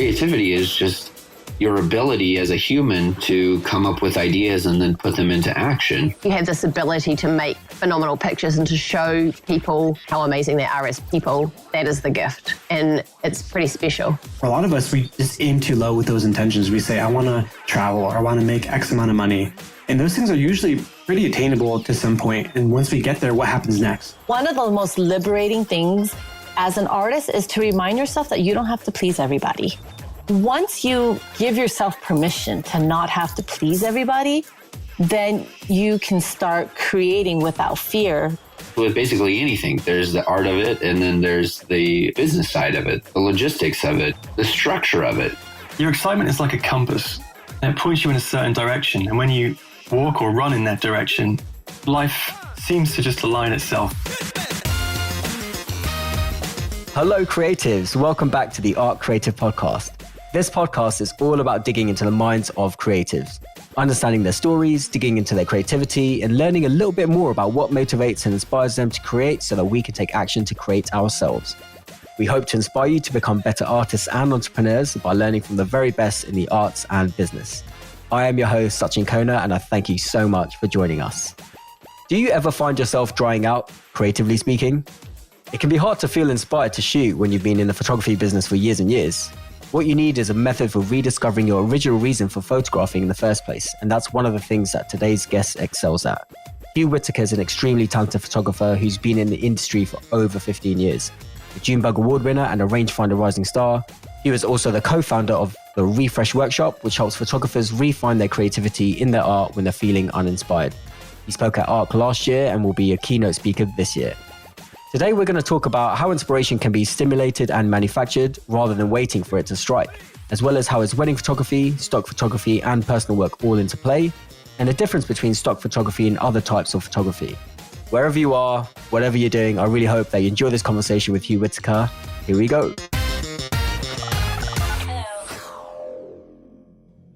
Creativity is just your ability as a human to come up with ideas and then put them into action. You have this ability to make phenomenal pictures and to show people how amazing they are as people. That is the gift, and it's pretty special. For a lot of us, we just aim too low with those intentions. We say, I want to travel, or I want to make X amount of money. And those things are usually pretty attainable to some point. And once we get there, what happens next? One of the most liberating things as an artist is to remind yourself that you don't have to please everybody. Once you give yourself permission to not have to please everybody, then you can start creating without fear. With basically anything, there's the art of it, and then there's the business side of it, the logistics of it, the structure of it. Your excitement is like a compass, and it points you in a certain direction. And when you walk or run in that direction, life seems to just align itself. Hello, creatives. Welcome back to the Art Creative Podcast. This podcast is all about digging into the minds of creatives, understanding their stories, digging into their creativity, and learning a little bit more about what motivates and inspires them to create so that we can take action to create ourselves. We hope to inspire you to become better artists and entrepreneurs by learning from the very best in the arts and business. I am your host, Sachin Khona, and I thank you so much for joining us. Do you ever find yourself drying out, creatively speaking? It can be hard to feel inspired to shoot when you've been in the photography business for years and years. What you need is a method for rediscovering your original reason for photographing in the first place, and that's one of the things that today's guest excels at. Hugh Whitaker is an extremely talented photographer who's been in the industry for over 15 years. A Junebug award winner and a Rangefinder Rising Star, Hugh is also the co-founder of the Refresh Workshop, which helps photographers refine their creativity in their art when they're feeling uninspired. He spoke at ARC last year and will be a keynote speaker this year. Today, we're going to talk about how inspiration can be stimulated and manufactured rather than waiting for it to strike, as well as how is wedding photography, stock photography, and personal work all into play, and the difference between stock photography and other types of photography. Wherever you are, whatever you're doing, I really hope that you enjoy this conversation with Hugh Whitaker. Here we go.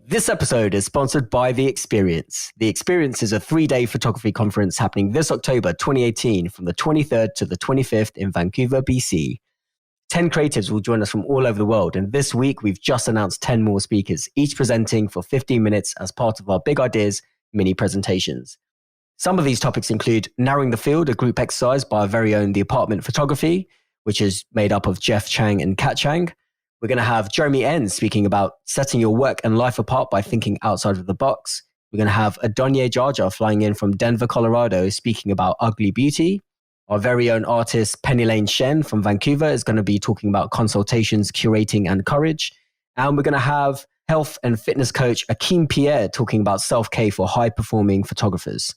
This episode is sponsored by The Experience. The Experience is a 3-day photography conference happening this October 2018 from the 23rd to the 25th in Vancouver, BC. 10 creatives will join us from all over the world, and this week we've just announced 10 more speakers, each presenting for 15 minutes as part of our Big Ideas mini presentations. Some of these topics include narrowing the field, a group exercise by our very own The Apartment Photography, which is made up of Jeff Chang and Kat Chang. We're going to have Jeremy N speaking about setting your work and life apart by thinking outside of the box. We're going to have Adonye Jaja flying in from Denver, Colorado, speaking about ugly beauty. Our very own artist, Penny Lane Shen from Vancouver, is going to be talking about consultations, curating, and courage. And we're going to have health and fitness coach Akeem Pierre talking about self-care for high-performing photographers.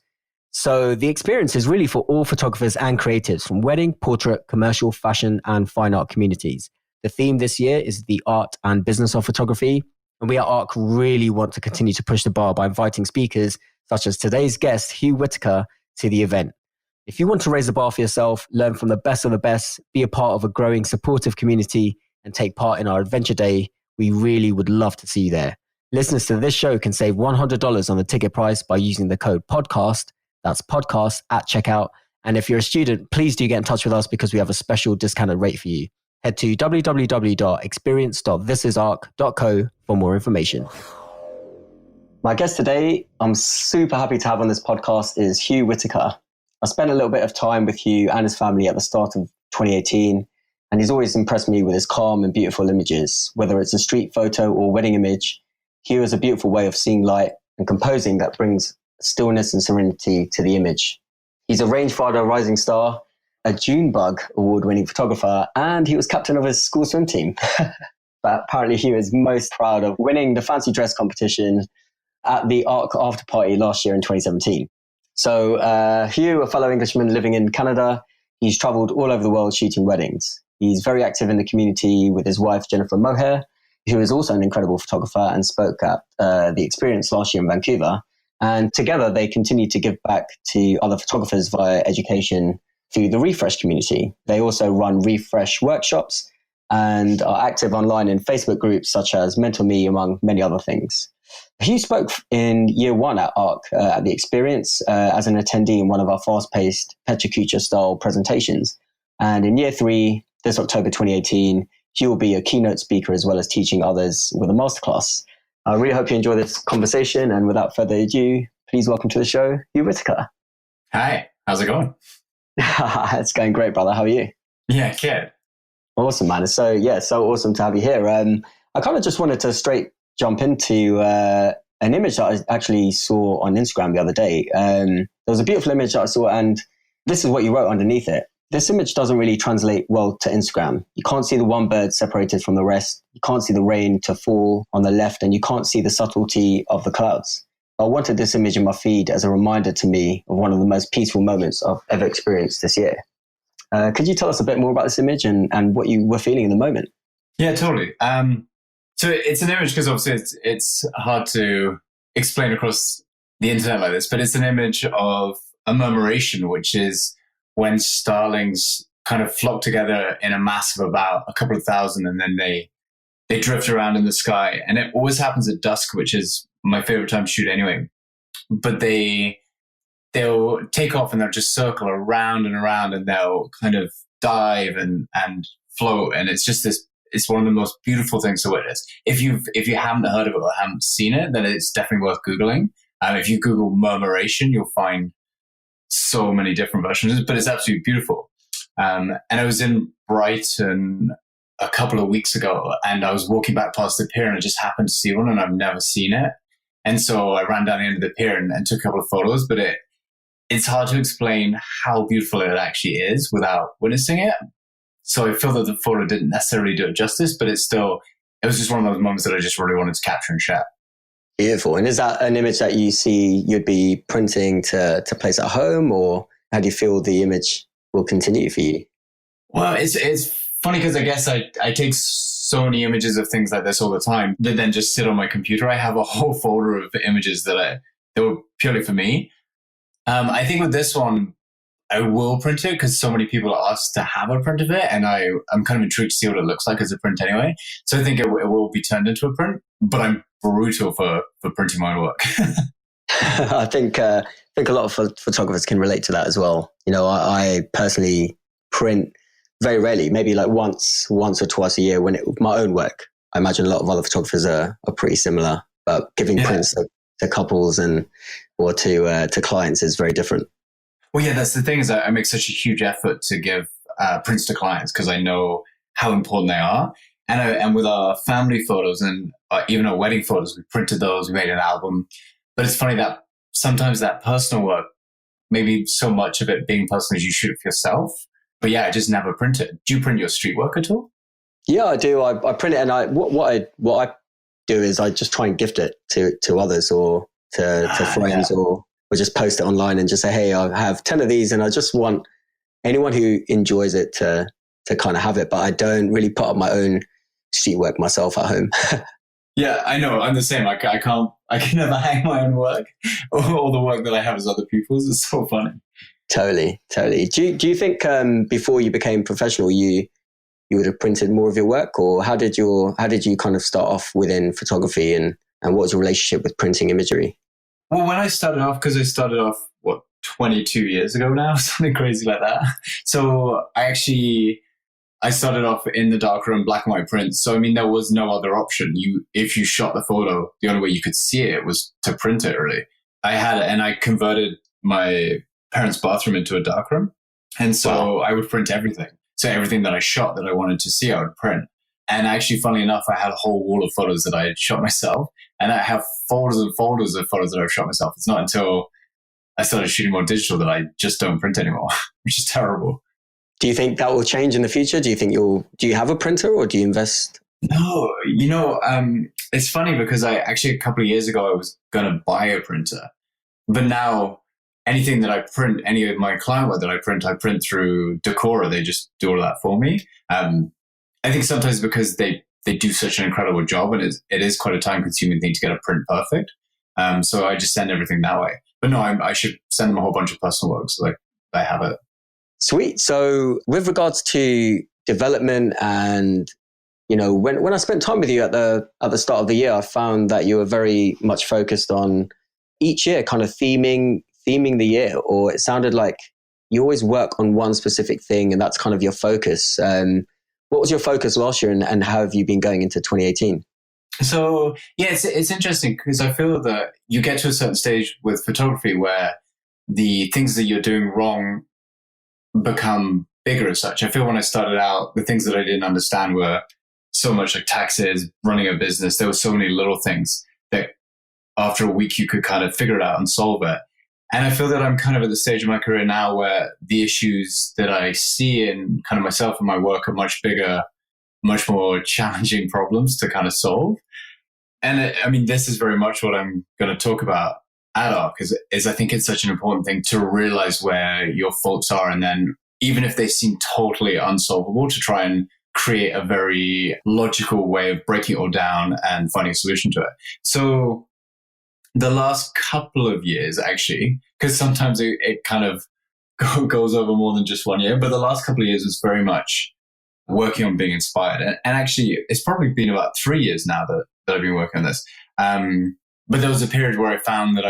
So the experience is really for all photographers and creatives from wedding, portrait, commercial, fashion, and fine art communities. The theme this year is the art and business of photography. And we at ARC really want to continue to push the bar by inviting speakers such as today's guest, Hugh Whitaker, to the event. If you want to raise the bar for yourself, learn from the best of the best, be a part of a growing supportive community, and take part in our Adventure Day, we really would love to see you there. Listeners to this show can save $100 on the ticket price by using the code PODCAST. That's podcast at checkout. And if you're a student, please do get in touch with us because we have a special discounted rate for you. Head to www.experience.thisisarc.co for more information. My guest today, I'm super happy to have on this podcast, is Hugh Whitaker. I spent a little bit of time with Hugh and his family at the start of 2018, and he's always impressed me with his calm and beautiful images. Whether it's a street photo or wedding image, Hugh has a beautiful way of seeing light and composing that brings stillness and serenity to the image. He's a Rangefinder Rising Star, a Junebug award-winning photographer, and he was captain of his school swim team. But apparently he was most proud of winning the fancy dress competition at the ARC after party last year in 2017. So Hugh, a fellow Englishman living in Canada, he's traveled all over the world shooting weddings. He's very active in the community with his wife, Jennifer Moher, who is also an incredible photographer and spoke at The Experience last year in Vancouver. And together they continue to give back to other photographers via education through the Refresh community. They also run Refresh workshops and are active online in Facebook groups such as Mentor Me, among many other things. Hugh spoke in year one at ARC at The Experience as an attendee in one of our fast-paced Pecha Kucha style presentations. And in year three, this October 2018, Hugh will be a keynote speaker as well as teaching others with a masterclass. I really hope you enjoy this conversation. And without further ado, please welcome to the show, Hugh Whitaker. Hi, how's it going? It's going great, brother. How are you? Yeah, good. Awesome, man. So awesome to have you here. I kind of just wanted to straight jump into an image that I actually saw on Instagram the other day. There was a beautiful image that I saw, and this is what you wrote underneath it. This image doesn't really translate well to Instagram. You can't see the one bird separated from the rest. You can't see the rain to fall on the left, and you can't see the subtlety of the clouds. I wanted this image in my feed as a reminder to me of one of the most peaceful moments I've ever experienced this year. Could you tell us a bit more about this image and what you were feeling in the moment? Yeah, totally. So it's an image because obviously it's hard to explain across the internet like this, but it's an image of a murmuration, which is when starlings kind of flock together in a mass of about a couple of thousand, and then they drift around in the sky. And it always happens at dusk, which is my favorite time to shoot anyway. But they'll take off and they'll just circle around and around, and they'll kind of dive and float. And it's just it's one of the most beautiful things to witness. If you haven't heard of it or haven't seen it, then it's definitely worth Googling. If you Google murmuration, you'll find so many different versions, but it's absolutely beautiful. And I was in Brighton a couple of weeks ago, and I was walking back past the pier, and I just happened to see one, and I've never seen it. And so I ran down the end of the pier and took a couple of photos, but it's hard to explain how beautiful it actually is without witnessing it. So I feel that the photo didn't necessarily do it justice, but it was just one of those moments that I just really wanted to capture and share. Beautiful. And is that an image that you see you'd be printing to place at home, or how do you feel the image will continue for you? Well, it's funny because I guess I take so many images of things like this all the time that then just sit on my computer. I have a whole folder of images that were purely for me. I think with this one, I will print it because so many people asked to have a print of it, and I'm kind of intrigued to see what it looks like as a print anyway. So I think it will be turned into a print, but I'm brutal for printing my own work. I think a lot of photographers can relate to that as well. You know, I personally print very rarely, maybe like once or twice a year my own work. I imagine a lot of other photographers are pretty similar, but giving prints to couples or to clients is very different. Well, yeah, that's the thing is I make such a huge effort to give prints to clients because I know how important they are. And with our family photos and even our wedding photos, we printed those, we made an album. But it's funny that sometimes that personal work, maybe so much of it being personal as you shoot it for yourself. But yeah, I just never print it. Do you print your street work at all? Yeah, I do. I print it, and what I do is I just try and gift it to others or to friends or just post it online and just say, hey, I have 10 of these and I just want anyone who enjoys it to kind of have it. But I don't really put up my own street work myself at home. Yeah, I know. I'm the same. I can never hang my own work. All the work that I have is other people's. It's so funny. Totally. Do you think before you became professional, you would have printed more of your work, or how did you kind of start off within photography, and what was your relationship with printing imagery? Well, when I started off, 22 years ago now, something crazy like that. So I started off in the darkroom, black and white prints. So, I mean, there was no other option. If you shot the photo, the only way you could see it was to print it, really. I converted my parents' bathroom into a darkroom. And so I would print everything. So everything that I shot that I wanted to see, I would print. And actually, funnily enough, I had a whole wall of photos that I had shot myself. And I have folders and folders of photos that I've shot myself. It's not until I started shooting more digital that I just don't print anymore, which is terrible. Do you think that will change in the future? Do you think do you have a printer, or do you invest? No, it's funny because a couple of years ago, I was going to buy a printer, but now anything that I print, any of my client work that I print through Decora. They just do all of that for me. I think sometimes because they do such an incredible job, and it is quite a time consuming thing to get a print perfect. So I just send everything that way. But no, I should send them a whole bunch of personal works. Like I have it. Sweet. So with regards to development, and when I spent time with you at the start of the year, I found that you were very much focused on each year kind of theming the year, or it sounded like you always work on one specific thing and that's kind of your focus. What was your focus last year and how have you been going into 2018? So yeah, it's interesting because I feel that you get to a certain stage with photography where the things that you're doing wrong become bigger as such. I feel when I started out, the things that I didn't understand were so much like taxes, running a business. There were so many little things that after a week you could kind of figure it out and solve it. And I feel that I'm kind of at the stage of my career now where the issues that I see in kind of myself and my work are much bigger, much more challenging problems to kind of solve. And I mean, this is very much what I'm going to talk about at ARC is I think it's such an important thing to realize where your faults are. And then even if they seem totally unsolvable, to try and create a very logical way of breaking it all down and finding a solution to it. So the last couple of years, actually, because sometimes it kind of goes over more than just 1 year, but the last couple of years was very much working on being inspired. And actually, it's probably been about 3 years now that I've been working on this. But there was a period where I found that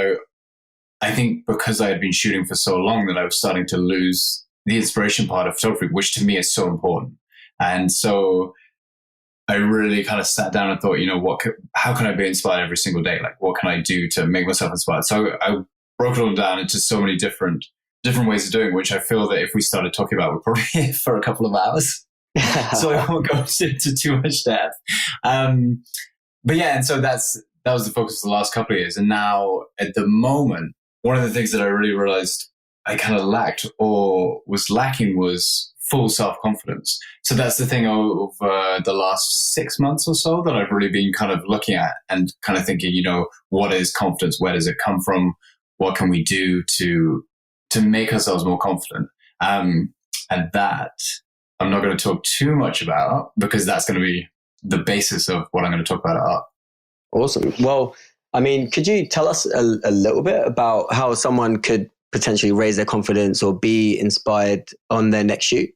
I think because I had been shooting for so long that I was starting to lose the inspiration part of photography, which to me is so important. And so I really kind of sat down and thought, how can I be inspired every single day? Like, what can I do to make myself inspired? So I broke it all down into so many different ways of doing it, which I feel that if we started talking about, we're probably here for a couple of hours. So I won't go into too much depth. But yeah, and so that was the focus of the last couple of years. And now at the moment, one of the things that I really realized I kind of lacked or was lacking was full self-confidence. So that's the thing over the last 6 months or so that I've really been kind of looking at and kind of thinking, what is confidence? Where does it come from? What can we do to make ourselves more confident? And that I'm not going to talk too much about because that's going to be the basis of what I'm going to talk about at ARC. Awesome. Well, I mean, could you tell us a little bit about how someone could potentially raise their confidence or be inspired on their next shoot?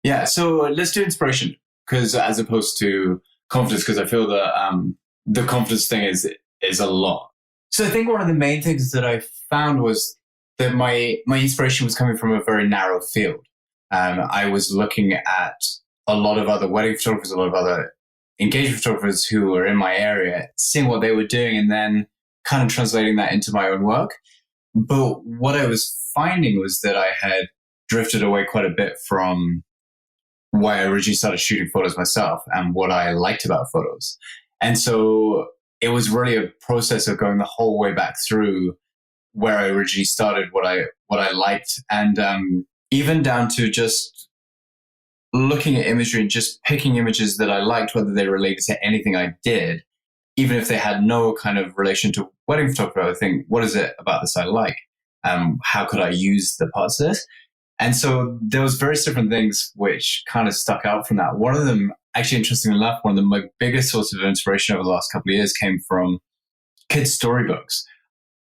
Yeah, so let's do inspiration because as opposed to confidence, because I feel that the confidence thing is a lot. So I think one of the main things that I found was that my inspiration was coming from a very narrow field. I was looking at a lot of other wedding photographers, a lot of other engagement photographers who were in my area, seeing what they were doing and then kind of translating that into my own work. But what I was finding was that I had drifted away quite a bit from why I originally started shooting photos myself and what I liked about photos. And so it was really a process of going the whole way back through where I originally started, what I liked, and even down to just looking at imagery and just picking images that I liked, whether they related to anything I did, even if they had no kind of relation to wedding photography. I would think, what is it about this I like? How could I use the parts of this? And so there was various different things which kind of stuck out from that. One of them, actually, interestingly enough, one of my biggest sources of inspiration over the last couple of years came from kids' storybooks.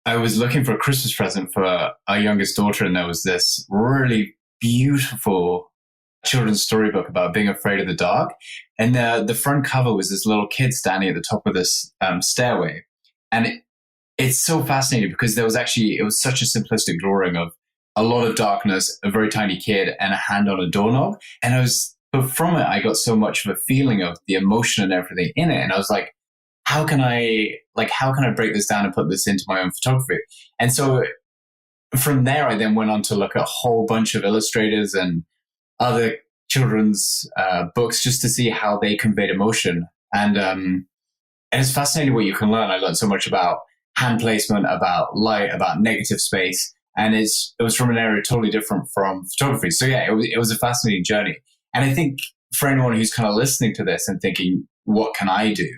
I was looking for a Christmas present for our youngest daughter, and there was this really beautiful children's storybook about being afraid of the dark. And the front cover was this little kid standing at the top of this stairway. And it's so fascinating because it was such a simplistic drawing of a lot of darkness, a very tiny kid, and a hand on a doorknob. But from it, I got so much of a feeling of the emotion and everything in it. And I was like, how can I break this down and put this into my own photography? And so from there, I then went on to look at a whole bunch of illustrators and other children's books just to see how they conveyed emotion. And it's fascinating what you can learn. I learned so much about hand placement, about light, about negative space. And it was from an area totally different from photography. So yeah, it was a fascinating journey. And I think for anyone who's kind of listening to this and thinking, what can I do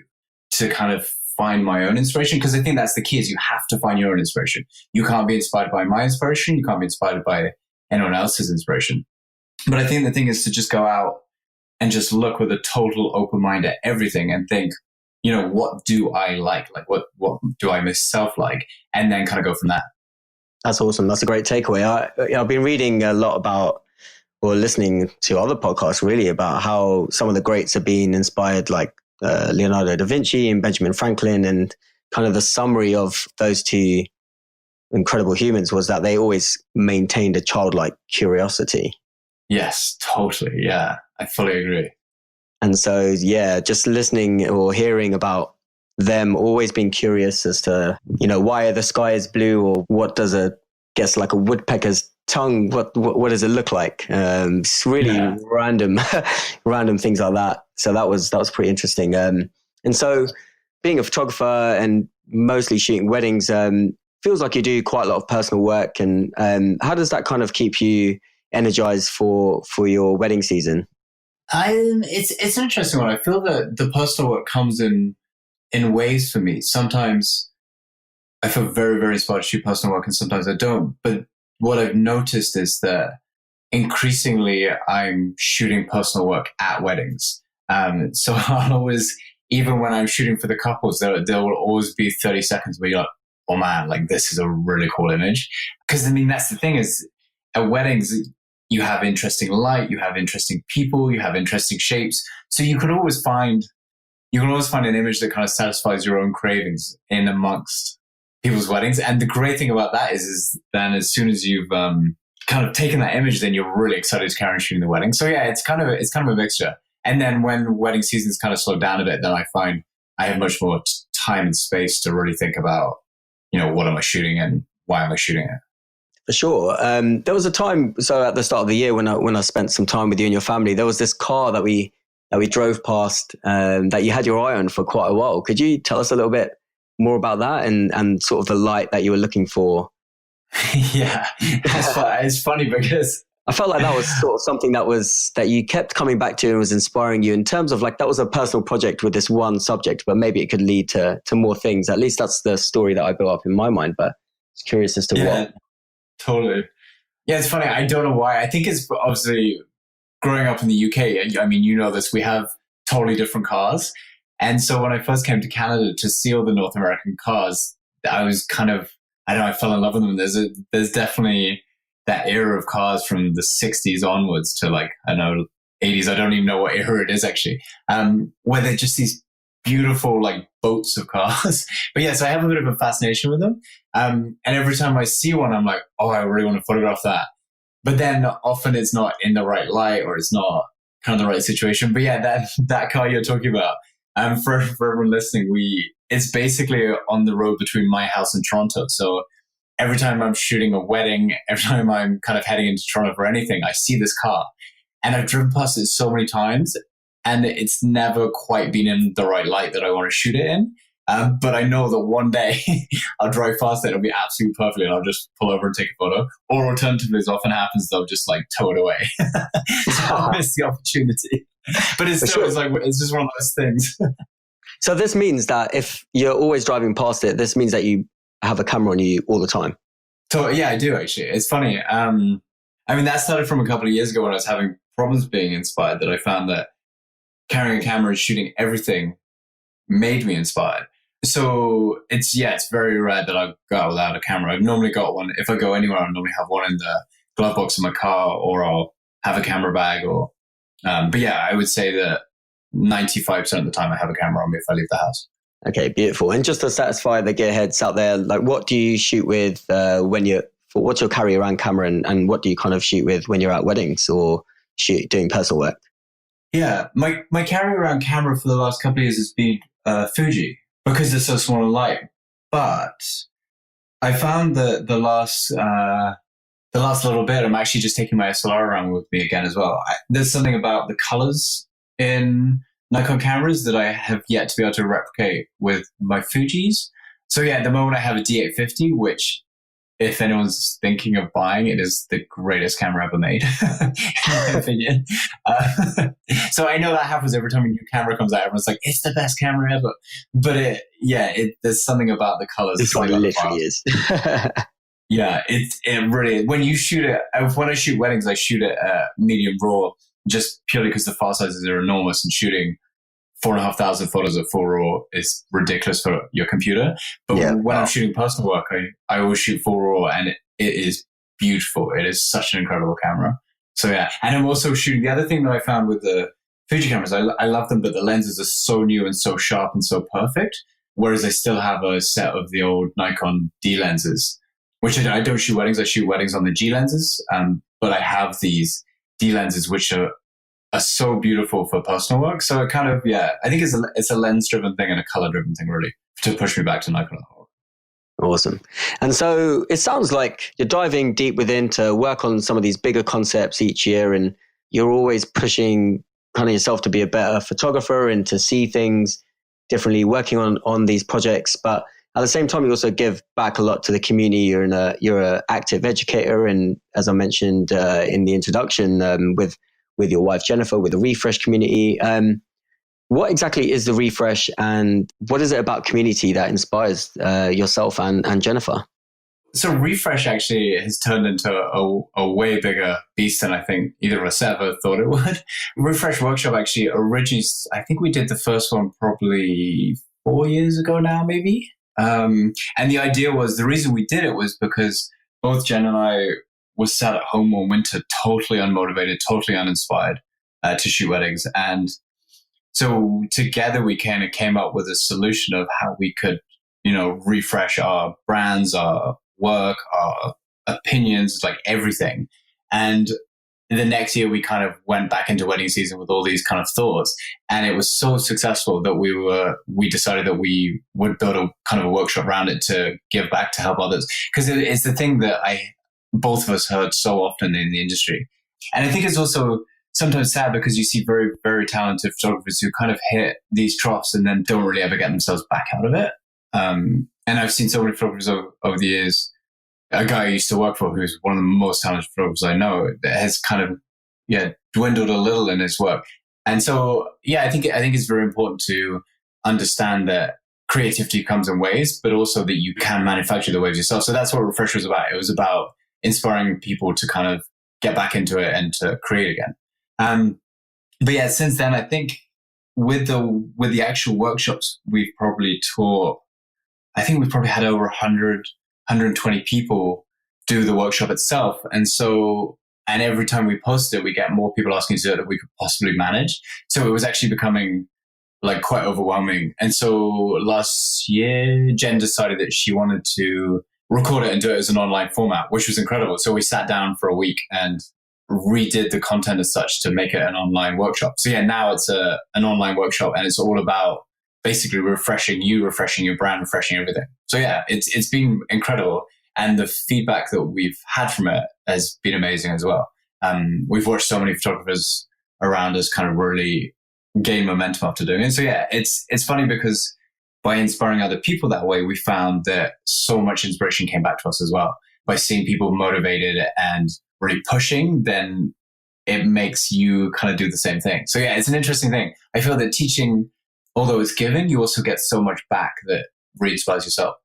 to kind of find my own inspiration? Because I think that's the key, is you have to find your own inspiration. You can't be inspired by my inspiration. You can't be inspired by anyone else's inspiration. But I think the thing is to just go out and just look with a total open mind at everything and think, what do I like? Like, what do I myself like? And then kind of go from that. That's awesome. That's a great takeaway. I've been reading a lot about, or listening to other podcasts really, about how some of the greats have been inspired, like Leonardo da Vinci and Benjamin Franklin. And kind of the summary of those two incredible humans was that they always maintained a childlike curiosity. Yes, totally. Yeah, I fully agree. And so, yeah, just listening or hearing about them, always being curious as to, why the sky is blue, or what does like a woodpecker's tongue, what does it look like? It's really random things like that. So that was pretty interesting. And so being a photographer and mostly shooting weddings, feels like you do quite a lot of personal work. And how does that kind of keep you energized for your wedding season? It's an interesting one. I feel that the personal work comes in waves for me. Sometimes I feel very, very inspired to shoot personal work, and sometimes I don't. But what I've noticed is that increasingly I'm shooting personal work at weddings. So I'll always, even when I'm shooting for the couples, there will always be 30 seconds where you're like, oh man, like this is a really cool image. Because that's the thing is, at weddings, you have interesting light, you have interesting people, you have interesting shapes. So you can always find an image that kind of satisfies your own cravings in amongst people's weddings. And the great thing about that is then as soon as you've kind of taken that image, then you're really excited to carry on shooting the wedding. So yeah, it's kind of a mixture. And then when wedding seasons kind of slow down a bit, then I find I have much more time and space to really think about, what am I shooting and why am I shooting it? For sure. There was a time, so at the start of the year when I spent some time with you and your family, there was this car that we drove past that you had your eye on for quite a while. Could you tell us a little bit more about that and sort of the light that you were looking for? Yeah, it's funny because I felt like that was sort of something that you kept coming back to and was inspiring you in terms of like, that was a personal project with this one subject, but maybe it could lead to more things. At least that's the story that I built up in my mind, but it's curious as to what. Totally. Yeah, it's funny. I don't know why. I think it's obviously growing up in the UK. I mean, you know this, we have totally different cars. And so when I first came to Canada to see all the North American cars, I was kind of, I fell in love with them. There's definitely that era of cars from the 60s onwards to 80s. I don't even know what era it is actually, where they're just these beautiful boats of cars. But yeah, so I have a bit of a fascination with them. And every time I see one, I'm like, oh, I really want to photograph that. But then often it's not in the right light or it's not kind of the right situation. But yeah, that car you're talking about, for everyone listening, it's basically on the road between my house and Toronto. So every time I'm shooting a wedding, every time I'm kind of heading into Toronto for anything, I see this car. And I've driven past it so many times, and it's never quite been in the right light that I want to shoot it in. But I know that one day I'll drive past it, it'll be absolutely perfect, and I'll just pull over and take a photo. Or alternatively, as often happens, they'll just tow it away. So I'll miss the opportunity. But it's just one of those things. So this means that if you're always driving past it, this means that you have a camera on you all the time. So yeah, I do actually. It's funny. That started from a couple of years ago when I was having problems being inspired, that I found that carrying a camera and shooting everything made me inspired. So it's very rare that I go out without a camera. I've normally got one. If I go anywhere, I normally have one in the glove box of my car, or I'll have a camera bag. But yeah, I would say that 95% of the time I have a camera on me if I leave the house. Okay, beautiful. And just to satisfy the gearheads out there, what do you shoot with what's your carry around camera, and what do you kind of shoot with when you're at weddings or doing personal work? Yeah, my carry around camera for the last couple of years has been Fuji, because it's so small and light. But I found that the last little bit, I'm actually just taking my SLR around with me again as well. There's something about the colors in Nikon cameras that I have yet to be able to replicate with my Fujis. So yeah, at the moment I have a D850, which, if anyone's thinking of buying it, is the greatest camera ever made, in my opinion. So I know that happens every time a new camera comes out. Everyone's like, it's the best camera ever. But there's something about the colors. This one literally is. Yeah, it really, when you shoot it, when I shoot weddings, I shoot it medium raw, just purely because the file sizes are enormous, and shooting 4,500 photos at full raw is ridiculous for your computer. But when I'm shooting personal work, I always shoot full raw, and it is beautiful. It is such an incredible camera. So yeah, and I'm also shooting. The other thing that I found with the Fuji cameras, I love them, but the lenses are so new and so sharp and so perfect. Whereas I still have a set of the old Nikon D lenses, which I don't shoot weddings. I shoot weddings on the G lenses, but I have these D lenses which are are so beautiful for personal work. So it kind of, I think it's a lens driven thing and a color driven thing, really, to push me back to Nikon. Awesome. And so it sounds like you're diving deep within to work on some of these bigger concepts each year, and you're always pushing kind of yourself to be a better photographer and to see things differently, working on these projects. But at the same time, you also give back a lot to the community. You're an active educator, and as I mentioned in the introduction, with your wife Jennifer, with the Refresh community. What exactly is the Refresh, and what is it about community that inspires yourself and Jennifer? So Refresh actually has turned into a way bigger beast than I think either of us ever thought it would. Refresh Workshop actually originally, I think we did the first one probably 4 years ago now, maybe. And the idea was, the reason we did it was because both Jen and I were sat at home one winter, totally unmotivated, totally uninspired to shoot weddings. And so together we kind of came up with a solution of how we could, refresh our brands, our work, our opinions, like everything. And the next year we kind of went back into wedding season with all these kind of thoughts. And it was so successful that we decided that we would build a kind of a workshop around it to give back, to help others. Because it's the thing that both of us heard so often in the industry. And I think it's also sometimes sad because you see very, very talented photographers who kind of hit these troughs and then don't really ever get themselves back out of it. And I've seen so many photographers over the years. A guy I used to work for, who's one of the most talented photographers I know, that has kind of dwindled a little in his work. And so I think it's very important to understand that creativity comes in waves, but also that you can manufacture the waves yourself. So that's what Refresh was about. It was about inspiring people to kind of get back into it and to create again. But since then, I think with the actual workshops we've probably taught, I think we've probably had over 100, 120 people do the workshop itself. And every time we post it, we get more people asking to do it that we could possibly manage. So it was actually becoming like quite overwhelming. And so last year, Jen decided that she wanted to record it and do it as an online format, which was incredible. So we sat down for a week and redid the content as such to make it an online workshop. So now it's an online workshop, and it's all about basically refreshing your brand, refreshing everything. So it's been incredible. And the feedback that we've had from it has been amazing as well. We've watched so many photographers around us kind of really gain momentum after doing it. So it's funny because by inspiring other people that way, we found that so much inspiration came back to us as well. By seeing people motivated and really pushing, then it makes you kind of do the same thing. So it's an interesting thing. I feel that teaching, although it's giving, you also get so much back that really inspires yourself.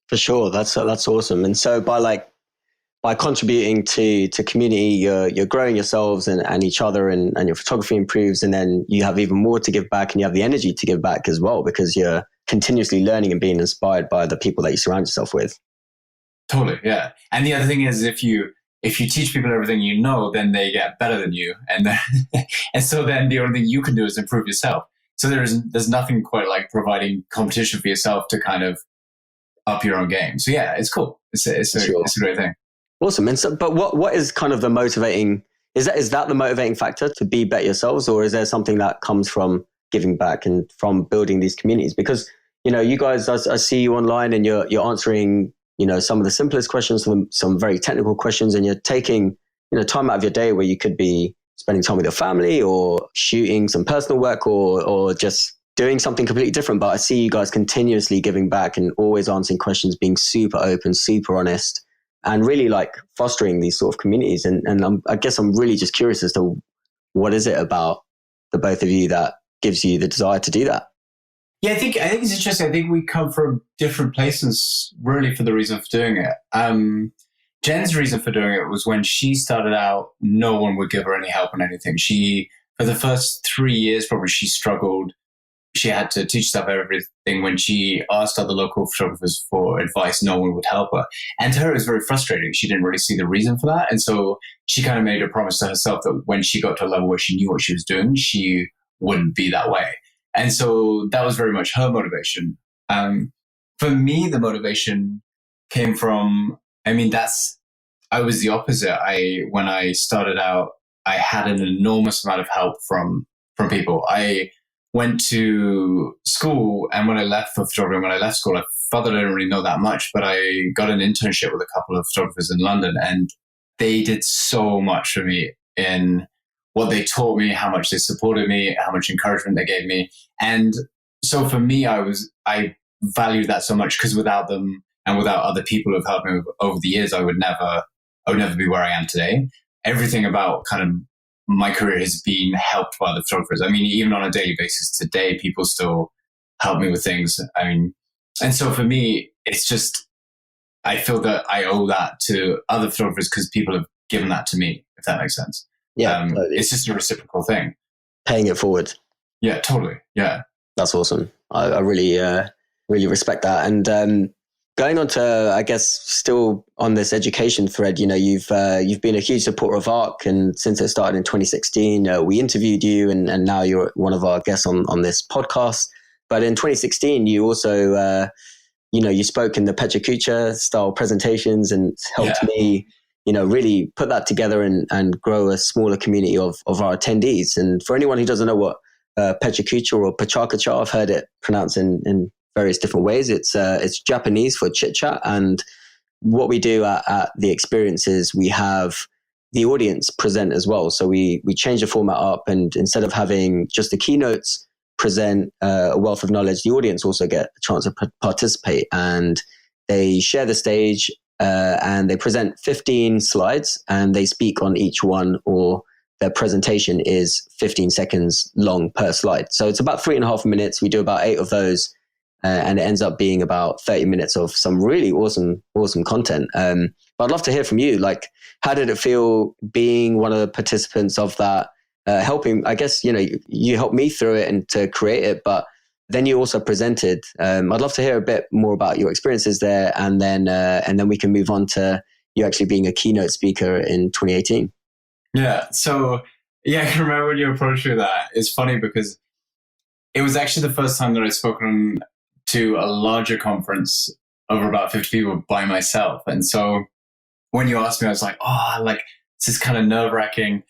For sure. That's awesome. And so by contributing to community, you're growing yourselves and each other, and your photography improves, and then you have even more to give back, and you have the energy to give back as well, because you're continuously learning and being inspired by the people that you surround yourself with. Totally, yeah. And the other thing is, if you teach people everything you know, then they get better than you, and so then the only thing you can do is improve yourself. So there's nothing quite like providing competition for yourself to kind of up your own game. So it's cool. It's a great thing. Awesome. And so, but what is kind of the motivating? Is that the motivating factor to be better yourselves, or is there something that comes from giving back and from building these communities? Because you guys, I see you online, and you're answering some of the simplest questions, some very technical questions, and you're taking time out of your day where you could be spending time with your family or shooting some personal work or just doing something completely different. But I see you guys continuously giving back and always answering questions, being super open, super honest, and really like fostering these sort of communities. And I guess I'm really just curious as to what is it about the both of you that gives you the desire to do that? Yeah, I think it's interesting. I think we come from different places really for the reason for doing it. Jen's reason for doing it was when she started out, no one would give her any help on anything. For the first 3 years, probably she struggled. She had to teach herself everything. When she asked other local photographers for advice, no one would help her. And to her, it was very frustrating. She didn't really see the reason for that. And so she kind of made a promise to herself that when she got to a level where she knew what she was doing, she wouldn't be that way. And so that was very much her motivation. For me, the motivation came from, I was the opposite. When I started out I had an enormous amount of help from people. I went to school, and when I left for photography, when I left school, I felt that I didn't really know that much, but I got an internship with a couple of photographers in London, and they did so much for me in what they taught me, how much they supported me, how much encouragement they gave me. And so for me, I valued that so much, because without them and without other people who've helped me over the years, I would never be where I am today. Everything about kind of my career has been helped by the photographers. I mean, even on a daily basis today, people still help me with things. I mean, and so for me, it's just, I feel that I owe that to other photographers because people have given that to me, if that makes sense. Yeah, totally. It's just a reciprocal thing. Paying it forward. Yeah, totally. Yeah. That's awesome. I really, really respect that. And going on to, I guess, still on this education thread, you know, you've been a huge supporter of ARC, and since it started in 2016, we interviewed you, and now you're one of our guests on this podcast. But in 2016, you also, you spoke in the Pecha Kucha style presentations and helped me, really put that together and grow a smaller community of our attendees. And for anyone who doesn't know what Pecha Kucha or Pecha Kucha, I've heard it pronounced in various different ways. It's Japanese for chit chat. And what we do at the experience is we have the audience present as well. So we change the format up, and instead of having just the keynotes present a wealth of knowledge, the audience also get a chance to participate, and they share the stage and they present 15 slides, and they speak on each one, or their presentation is 15 seconds long per slide. So it's about 3.5 minutes. We do about 8 of those. And it ends up being about 30 minutes of some really awesome content. But I'd love to hear from you. Like, how did it feel being one of the participants of that? Helping, I guess, you helped me through it and to create it, but then you also presented. I'd love to hear a bit more about your experiences there, and then we can move on to you actually being a keynote speaker in 2018. Yeah. So yeah, I can remember when you approached me with that. It's funny because it was actually the first time that I'd spoken to a larger conference over about 50 people by myself. And so when you asked me, I was like, this is kind of nerve wracking.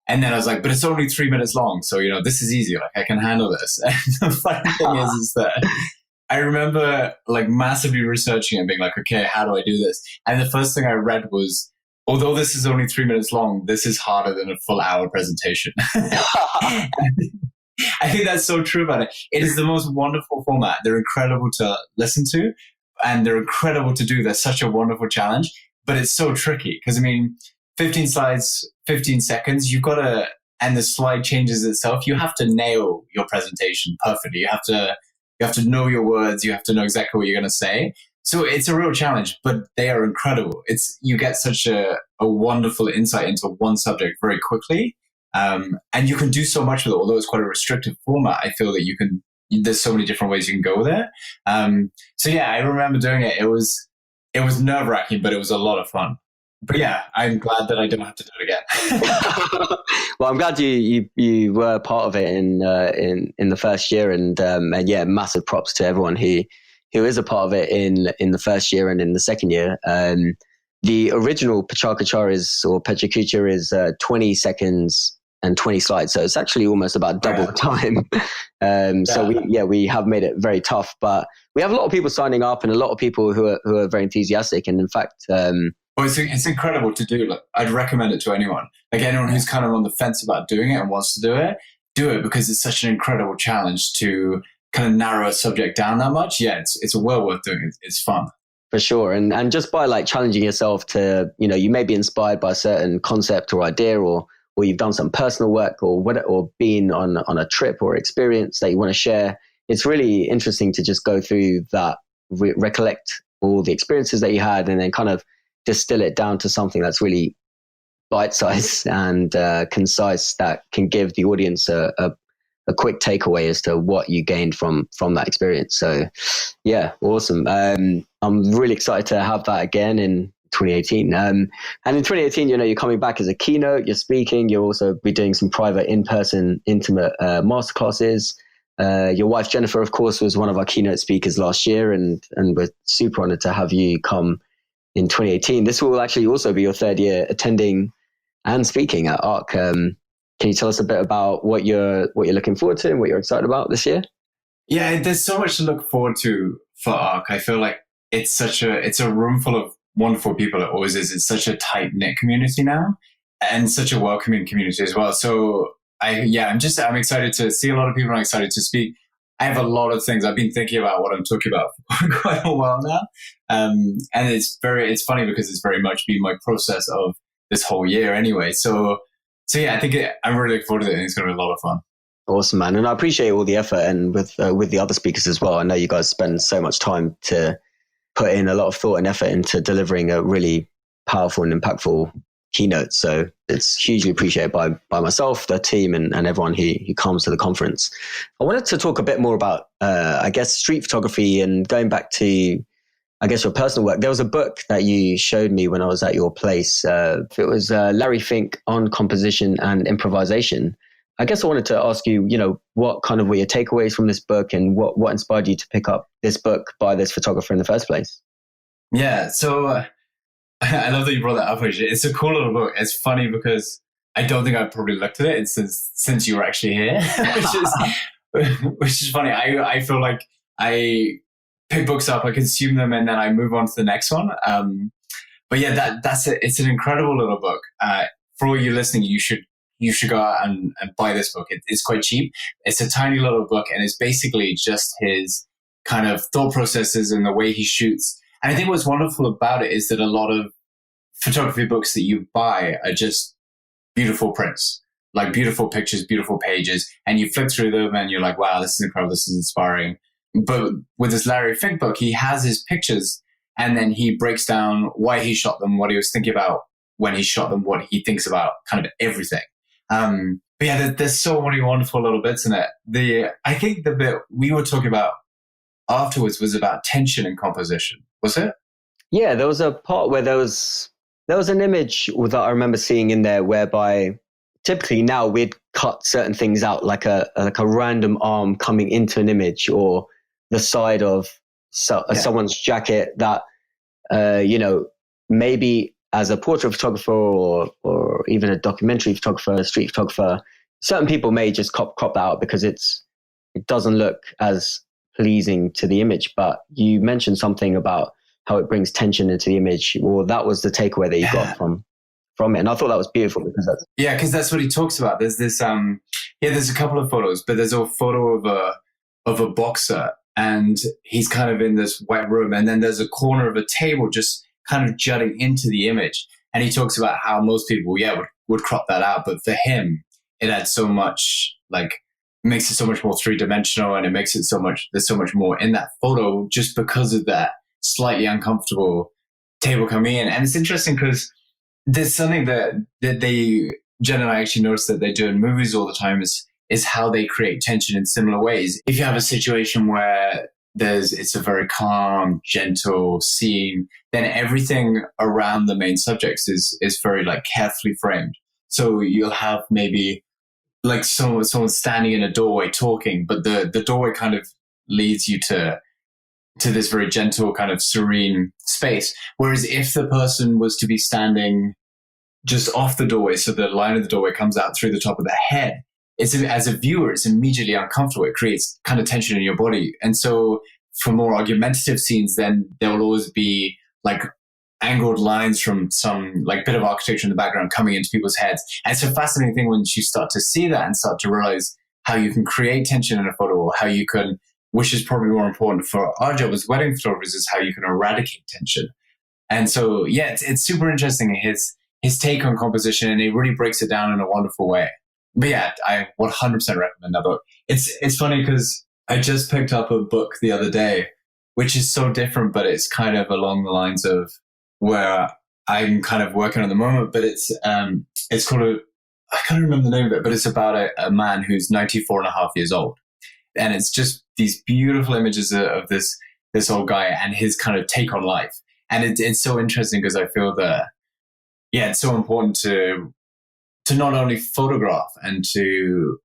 And then I was like, but it's only 3 minutes long. So, this is easy. Like, I can handle this. And the funny thing is that I remember like massively researching and being like, okay, how do I do this? And the first thing I read was, although this is only 3 minutes long, this is harder than a full hour presentation. I think that's so true about it. It is the most wonderful format. They're incredible to listen to, and they're incredible to do. They're such a wonderful challenge, but it's so tricky because 15 slides, 15 seconds, and the slide changes itself. You have to nail your presentation perfectly. You have to know your words. You have to know exactly what you're going to say. So it's a real challenge, but they are incredible. You get such a wonderful insight into one subject very quickly. And you can do so much with it, although it's quite a restrictive format. I feel that there's so many different ways you can go with it. So yeah, I remember doing it. It was nerve wracking, but it was a lot of fun. But yeah, I'm glad that I don't have to do it again. Well, I'm glad you were part of it in the first year, and yeah, massive props to everyone who is a part of it in the first year and in the second year. The original Pecha Kucha is 20 seconds and 20 slides. So it's actually almost about double the time. So we have made it very tough, but we have a lot of people signing up and a lot of people who are very enthusiastic. And in fact, it's incredible to do. Like, I'd recommend it to anyone. Like, anyone who's kind of on the fence about doing it and wants to do it because it's such an incredible challenge to kind of narrow a subject down that much. Yeah, it's well worth doing. It's fun. For sure. And just by like challenging yourself to, you may be inspired by a certain concept or idea, or you've done some personal work or been on a trip or experience that you want to share. It's really interesting to just go through that, recollect all the experiences that you had, and then kind of distill it down to something that's really bite-sized and concise, that can give the audience a quick takeaway as to what you gained from that experience. So yeah, awesome. I'm really excited to have that again in 2018. And in 2018, you're coming back as a keynote, you're speaking, you'll also be doing some private in-person intimate masterclasses. Your wife, Jennifer, of course, was one of our keynote speakers last year, and we're super honored to have you come in 2018. This will actually also be your third year attending and speaking at ARC. Can you tell us a bit about what you're looking forward to and what you're excited about this year? Yeah, there's so much to look forward to for ARC. I feel like it's a room full of wonderful people. It always is. It's such a tight knit community now, and such a welcoming community as well. So I'm excited to see a lot of people. I'm excited to speak. I have a lot of things. I've been thinking about what I'm talking about for quite a while now. And it's funny because it's very much been my process of this whole year anyway. So yeah, I'm really looking forward to it. I think it's going to be a lot of fun. Awesome, man. And I appreciate all the effort and with the other speakers as well. I know you guys spend so much time to put in a lot of thought and effort into delivering a really powerful and impactful keynote. So it's hugely appreciated by myself, the team, and everyone who comes to the conference. I wanted to talk a bit more about, street photography and going back to, your personal work. There was a book that you showed me when I was at your place. It was Larry Fink on composition and improvisation. I guess I wanted to ask you, what kind of were your takeaways from this book and what inspired you to pick up this book by this photographer in the first place? Yeah, so I love that you brought that up, actually. It's a cool little book. It's funny because I don't think I've probably looked at it since you were actually here, which is funny. I feel like I pick books up, I consume them, and then I move on to the next one. But yeah, that's it. It's an incredible little book. For all you listening, you should go out and buy this book. It's quite cheap. It's a tiny little book, and it's basically just his kind of thought processes and the way he shoots. And I think what's wonderful about it is that a lot of photography books that you buy are just beautiful prints, like beautiful pictures, beautiful pages, and you flip through them and you're like, wow, this is incredible, this is inspiring. But with this Larry Fink book, he has his pictures and then he breaks down why he shot them, what he was thinking about when he shot them, what he thinks about kind of everything. But yeah, there's so many wonderful little bits in it. I think the bit we were talking about afterwards was about tension and composition. Was it? Yeah, there was a part where there was an image that I remember seeing in there whereby typically now we'd cut certain things out, like a random arm coming into an image or the side of someone's jacket that, maybe as a portrait photographer or even a documentary photographer, a street photographer, certain people may just crop that out because it doesn't look as pleasing to the image. But you mentioned something about how it brings tension into the image. Well, that was the takeaway that you got from it. And I thought that was beautiful because that's what he talks about. There's this, there's a couple of photos, but there's a photo of a boxer and he's kind of in this white room. And then there's a corner of a table just kind of jutting into the image. And he talks about how most people, would crop that out. But for him, it adds so much, makes it so much more three-dimensional, and it makes it there's so much more in that photo just because of that slightly uncomfortable table coming in. And it's interesting because there's something that they, Jen and I actually notice that they do in movies all the time is how they create tension in similar ways. If you have a situation where it's a very calm, gentle scene, then everything around the main subjects is very carefully framed. So you'll have maybe someone standing in a doorway talking, but the doorway kind of leads you to this very gentle kind of serene space. Whereas if the person was to be standing just off the doorway, so the line of the doorway comes out through the top of the head, as a viewer, it's immediately uncomfortable. It creates kind of tension in your body. And so for more argumentative scenes, then there will always be angled lines from some bit of architecture in the background coming into people's heads. And it's a fascinating thing when you start to see that and start to realize how you can create tension in a photo, or how you can, which is probably more important for our job as wedding photographers, is how you can eradicate tension. And so, yeah, it's super interesting, his take on composition, and he really breaks it down in a wonderful way. But yeah, I 100% recommend that book. It's funny because I just picked up a book the other day, which is so different, but it's kind of along the lines of where I'm kind of working at the moment. But it's called I can't remember the name of it, but it's about a man who's 94 and a half years old. And it's just these beautiful images of this old guy and his kind of take on life. And it's so interesting because I feel that, it's so important to not only photograph and to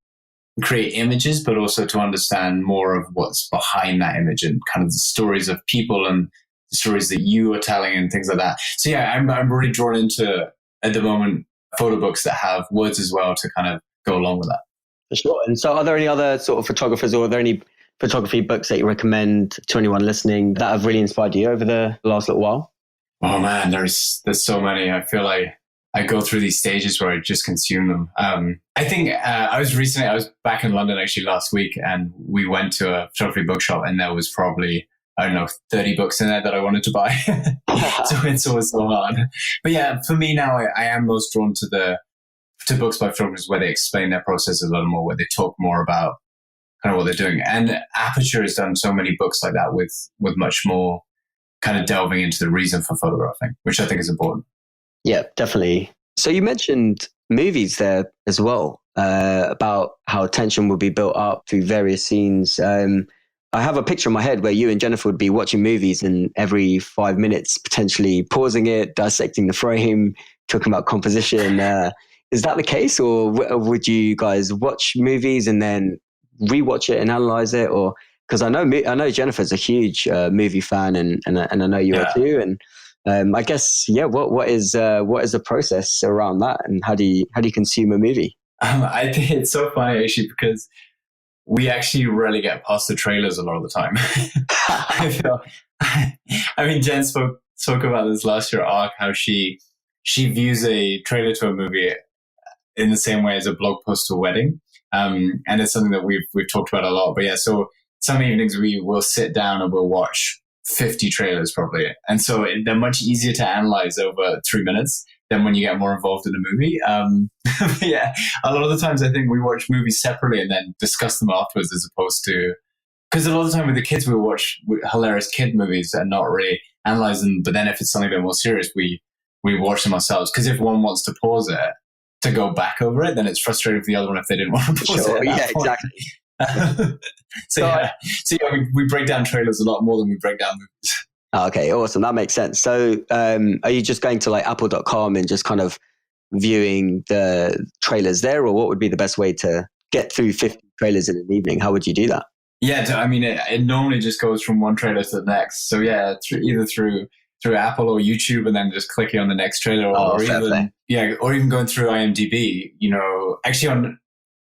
create images, but also to understand more of what's behind that image and kind of the stories of people and the stories that you are telling and things like that. So yeah, I'm really drawn into, at the moment, photo books that have words as well to kind of go along with that. For sure. And so are there any other sort of photographers, or are there any photography books that you recommend to anyone listening that have really inspired you over the last little while? Oh man, there's so many. I feel like I go through these stages where I just consume them. I think I was back in London actually last week, and we went to a photography bookshop, and there was probably, I don't know, 30 books in there that I wanted to buy. So it's always so hard. But yeah, for me now, I am most drawn to books by photographers where they explain their process a little more, where they talk more about kind of what they're doing. And Aperture has done so many books like that with much more kind of delving into the reason for photographing, which I think is important. Yeah, definitely. So you mentioned movies there as well, about how tension will be built up through various scenes. I have a picture in my head where you and Jennifer would be watching movies, and every 5 minutes potentially pausing it, dissecting the frame, talking about composition. Is that the case, or would you guys watch movies and then rewatch it and analyze it? Or because I know Jennifer's a huge movie fan, and I know you are too. And I guess what is the process around that, and how do you consume a movie? I think it's so funny actually, because we actually rarely get past the trailers a lot of the time. I mean, Jen spoke about this last year arc, how she views a trailer to a movie in the same way as a blog post to a wedding. And it's something that we've talked about a lot. But yeah, so some evenings we will sit down and we'll watch 50 trailers probably. And so they're much easier to analyze over 3 minutes than when you get more involved in a movie. But yeah, a lot of the times I think we watch movies separately and then discuss them afterwards, as opposed to, because a lot of the time with the kids, we'll watch hilarious kid movies and not really analyze them. But then if it's something a bit more serious, we watch them ourselves. Because if one wants to pause it to go back over it, then it's frustrating for the other one if they didn't want to pause it. Yeah, exactly. So we break down trailers a lot more than we break down movies. Okay, awesome. That makes sense. So are you just going to like apple.com and just kind of viewing the trailers there, or what would be the best way to get through 50 trailers in an evening? How would you do that? Yeah, I mean, it normally just goes from one trailer to the next. So yeah, either through Apple or YouTube, and then just clicking on the next trailer, or even going through IMDb. You know, actually on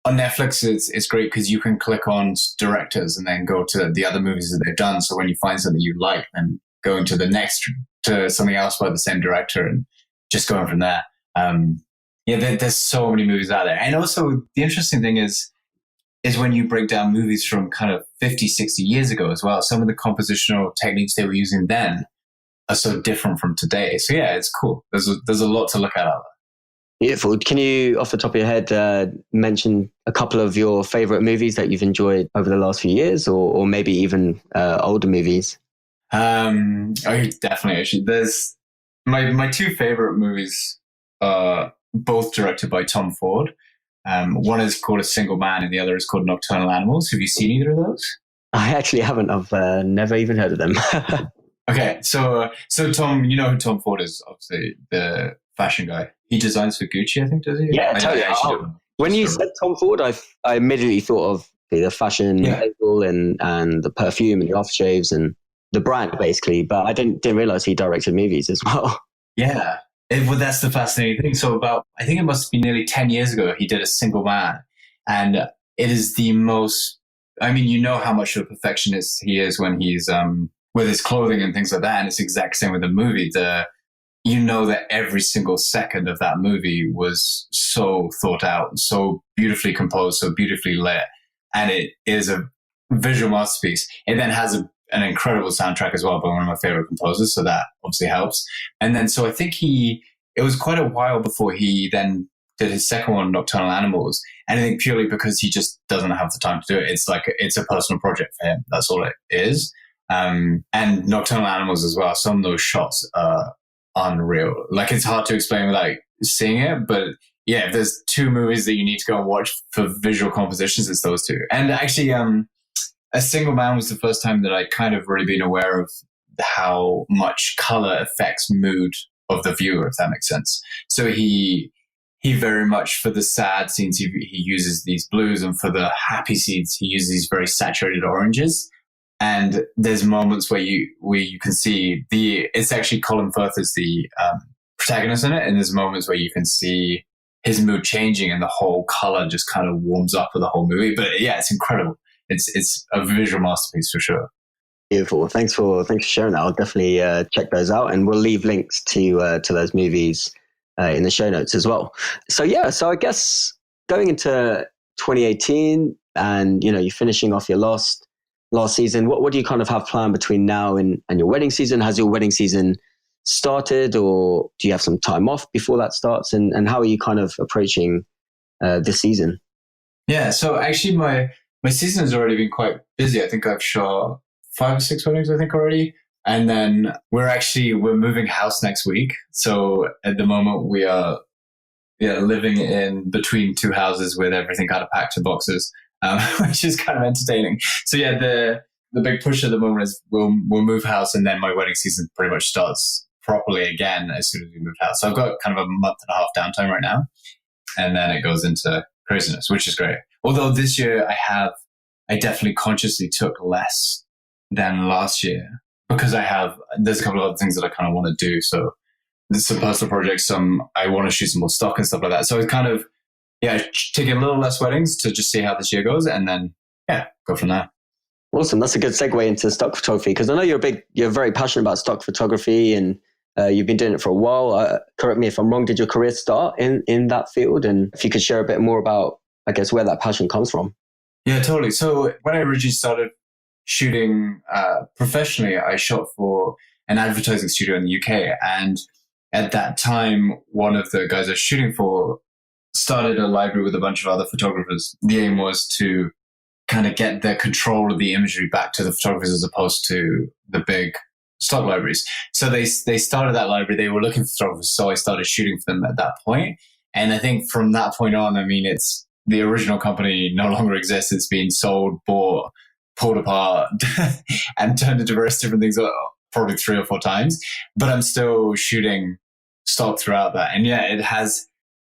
Netflix, it's great because you can click on directors and then go to the other movies that they've done. So when you find something you like, then going to the next, to something else by the same director, and just going from there. There's so many movies out there. And also the interesting thing is when you break down movies from kind of 50, 60 years ago as well, some of the compositional techniques they were using then are so different from today. So yeah, it's cool. There's a lot to look at out there. Beautiful. Can you, off the top of your head, mention a couple of your favorite movies that you've enjoyed over the last few years, or maybe even older movies? Definitely. Actually, there's my two favorite movies are both directed by Tom Ford. One is called A Single Man, and the other is called Nocturnal Animals. Have you seen either of those? I actually haven't. I've never even heard of them. Okay, so Tom, you know who Tom Ford is? Obviously, the fashion guy. He designs for Gucci, I think, does he? Yeah, totally. When you said Tom Ford, I immediately thought of the fashion label and the perfume and the aftershaves and the brand, basically. But I didn't realize he directed movies as well. Yeah, well, that's the fascinating thing. So I think it must be nearly 10 years ago, he did A Single Man. And it is the most, I mean, you know how much of a perfectionist he is when he's with his clothing and things like that. And it's the exact same with the movie. You know that every single second of that movie was so thought out, so beautifully composed, so beautifully lit. And it is a visual masterpiece. It then has an incredible soundtrack as well by one of my favorite composers. So that obviously helps. And then, so I think it was quite a while before he then did his second one, Nocturnal Animals. And I think purely because he just doesn't have the time to do it. It's a personal project for him. That's all it is. And Nocturnal Animals as well. Some of those shots are unreal. Like, it's hard to explain without seeing it, but yeah, if there's two movies that you need to go and watch for visual compositions, it's those two. And actually, A Single Man was the first time that I kind of really been aware of how much color affects mood of the viewer, if that makes sense. So he very much, for the sad scenes, he uses these blues, and for the happy scenes, he uses these very saturated oranges. And there's moments where you can see it's actually Colin Firth is the protagonist in it. And there's moments where you can see his mood changing and the whole color just kind of warms up with the whole movie. But yeah, it's incredible. It's a visual masterpiece for sure. Beautiful. Thanks for sharing that. I'll definitely check those out, and we'll leave links to those movies in the show notes as well. So I guess going into 2018, and you're finishing off your last season. What do you kind of have planned between now and your wedding season? Has your wedding season started, or do you have some time off before that starts? And how are you kind of approaching this season? Yeah, so actually my season has already been quite busy. I think I've shot 5 or 6 weddings, I think, already. And then we're moving house next week. So at the moment we are living in between 2 houses with everything kind of packed in boxes, which is kind of entertaining. So yeah, the big push at the moment is we'll move house, and then my wedding season pretty much starts properly again as soon as we move house. So I've got kind of a month and a half downtime right now, and then it goes into craziness, which is great. Although this year I definitely consciously took less than last year because there's a couple of other things that I kind of want to do. So there's some personal projects, I want to shoot some more stock and stuff like that. So it's kind of, taking a little less weddings to just see how this year goes, and then, go from there. Awesome. That's a good segue into stock photography, because I know you're very passionate about stock photography, and you've been doing it for a while. Correct me if I'm wrong. Did your career start in that field? And if you could share a bit more about, I guess, where that passion comes from. Yeah, totally. So when I originally started shooting professionally, I shot for an advertising studio in the UK. And at that time, one of the guys I was shooting for started a library with a bunch of other photographers. The aim was to kind of get the control of the imagery back to the photographers as opposed to the big stock libraries. So they started that library. They were looking for photographers, so I started shooting for them at that point. And I think from that point on, it's the original company no longer exists. It's been sold, bought, pulled apart, and turned into various different things, probably 3 or 4 times. But I'm still shooting stock throughout that. And yeah,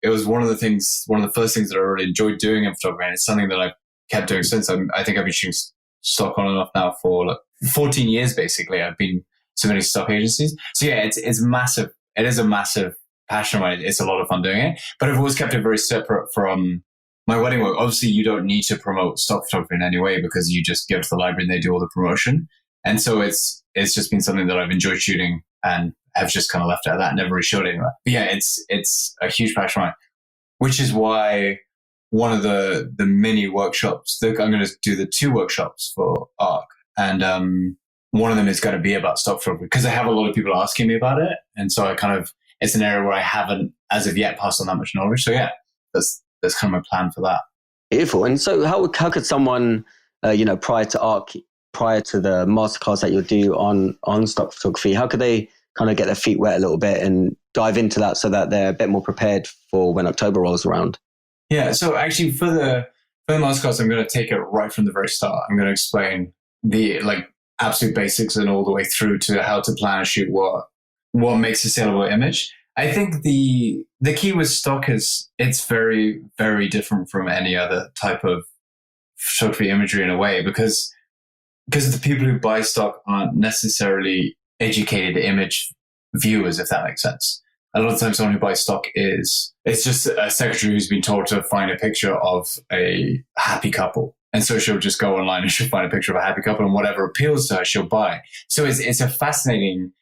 it was one of the first things that I really enjoyed doing in photography. And it's something that I've kept doing since. I think I've been shooting stock on and off now for 14 years, basically. I've been submitting stock agencies. So yeah, it's massive. It is a massive passion of mine. It's a lot of fun doing it. But I've always kept it very separate from my wedding work. Obviously, you don't need to promote stock photography in any way because you just give it to the library and they do all the promotion. And so it's just been something that I've enjoyed shooting and have just kind of left it at that, never really showed anywhere. But yeah, it's a huge passion of mine, which is why one of the mini workshops, I'm going to do the 2 workshops for ARC. And one of them is going to be about stock photography because I have a lot of people asking me about it. And so it's an area where I haven't as of yet passed on that much knowledge. So yeah, that's kind of my plan for that. Beautiful. And so how could someone, prior to ARC, prior to the masterclass that you'll do on stock photography, how could they kind of get their feet wet a little bit and dive into that so that they're a bit more prepared for when October rolls around? Yeah. So actually for the masterclass, I'm going to take it right from the very start. I'm going to explain the absolute basics and all the way through to how to plan and shoot what makes a saleable image. I think the key with stock is it's very, very different from any other type of photography imagery in a way because the people who buy stock aren't necessarily educated image viewers, if that makes sense. A lot of times someone who buys stock it's just a secretary who's been told to find a picture of a happy couple. And so she'll just go online and she'll find a picture of a happy couple and whatever appeals to her, she'll buy. So it's a fascinating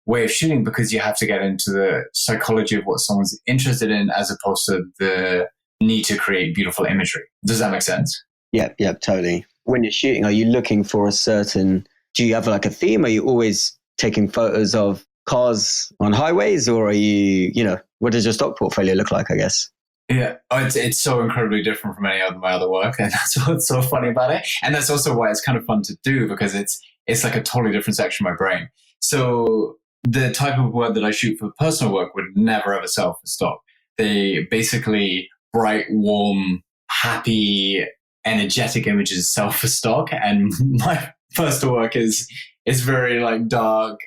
way of shooting because you have to get into the psychology of what someone's interested in as opposed to the need to create beautiful imagery. Does that make sense? Yep, totally. When you're shooting, are you looking for do you have a theme? Are you always taking photos of cars on highways, or are you, what does your stock portfolio look like, I guess? Yeah, it's so incredibly different from any of my other work, and that's what's so funny about it. And that's also why it's kind of fun to do because it's like a totally different section of my brain. So the type of work that I shoot for personal work would never ever sell for stock. They basically bright, warm, happy, energetic images sell for stock, and my personal work is very dark,